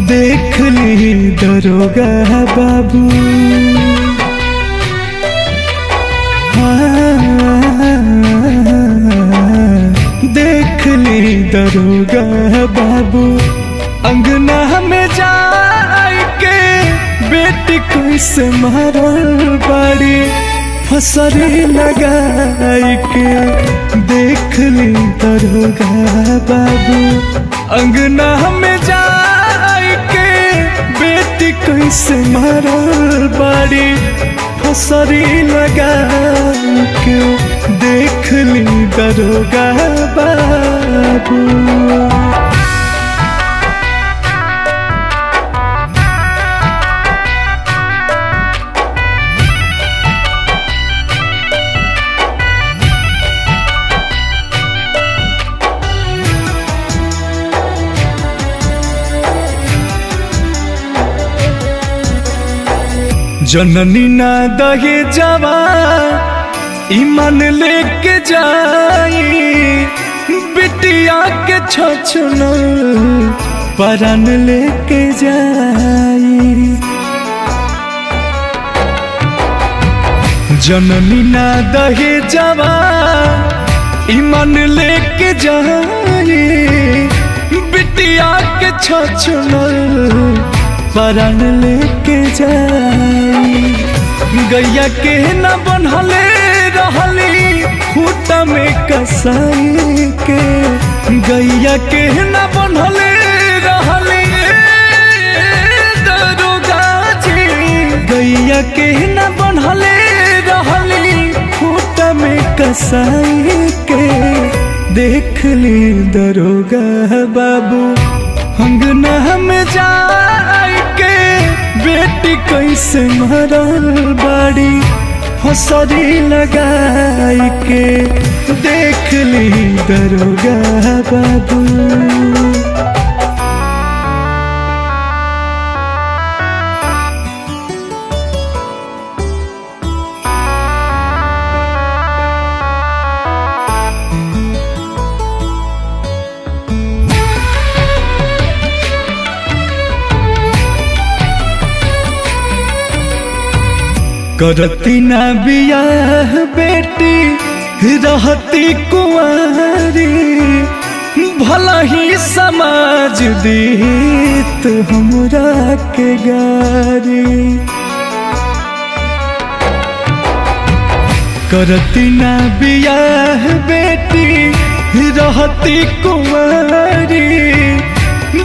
देख ली दरोगा बाबू। देख ली दरोगा बाबू, अंगना में जाके बेटी कैसे मारल बाड़ी फसरी लगाई के। देख ली दरोगा बाबू, अंगना में जाके बेटी कैसे मारल बाड़ी फसरी लगाई के। देख ली दरोगा बाबू। जननी ना दहे जवा ईमान लेके जाई, बिटिया के छछन परान लेके जाई। जननी ना दहे जवा ईमान लेके जाई, बिटिया के छछन परान लेके जाई। गैया के न बनहले रहली खूटा में कसाई के। गैया के न बनहले रहली दरोगा जी। गैया के न बनहले रहली खूटा में कसाई के। देख ली दरोगा बाबू, अंगना में जाके बेटी कैसे मरल बाड़ी फसरी लगाई के। देख ली दरोगा बाबू। करती ना बियाह बेटी रहती कुंवारी, भला ही समाज दीत हमरा के गारी। करती ना बियाह बेटी रहती कुंवारी,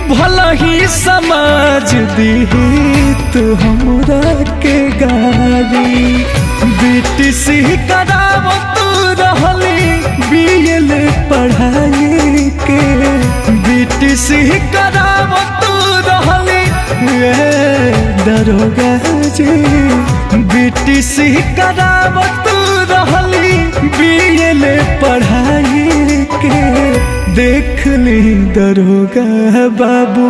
भला ही समाज दीत हमरा के गारी। बेटी से करावत रहली बीएल पढ़ाई के। बेटी से करावत रहली दरोगा जी। बेटी से करावत रहली बीएल पढ़ाई के। देख ली दरोगा बाबू,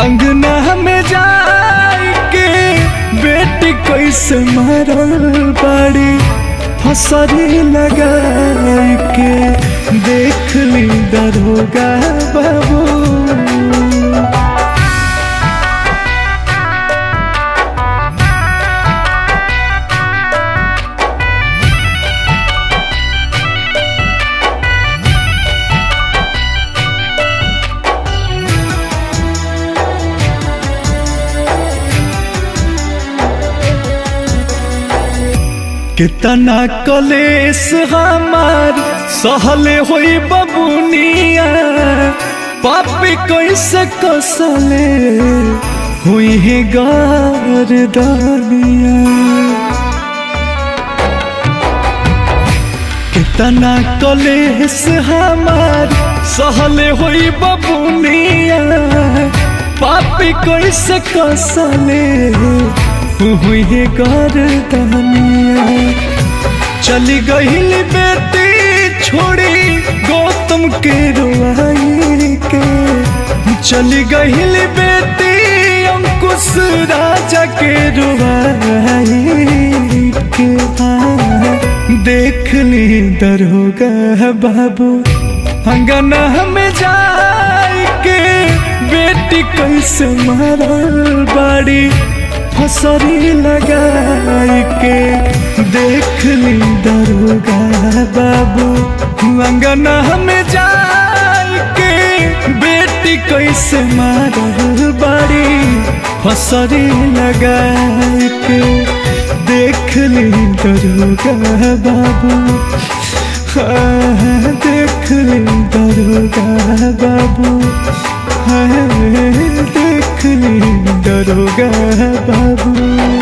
अंगना में जाके बेटी कैसे मारल बाड़ी फसरी लगाई के। देख ली दरोगा बाबू। कितना कलेस हमार सहले होई बबुनिया, पापी कैसे कसले हुई है गर्दनिया। कितना कलेस हमार सहले होई बबुनिया, पापी कैसे कसले हुई है गर्दनिया। चली गईल बेटी छोड़ी गौतम के रुआई के। चली गईल बेटी अंकुश राजा के रुआई के। देख ली दरोगा बाबू, अंगना में जाके बेटी कैसे मारल बाड़ी फसरी लगाई के। देख ली दरोगा बाबू अंगना में जाई के, बेटी कैसे मारल बाड़ी फसरी लगाई के। देख ली दरोगा बाबू, हाँ देख ली दरोगा बाबू, हाँ देख ली दरोगा बाबू।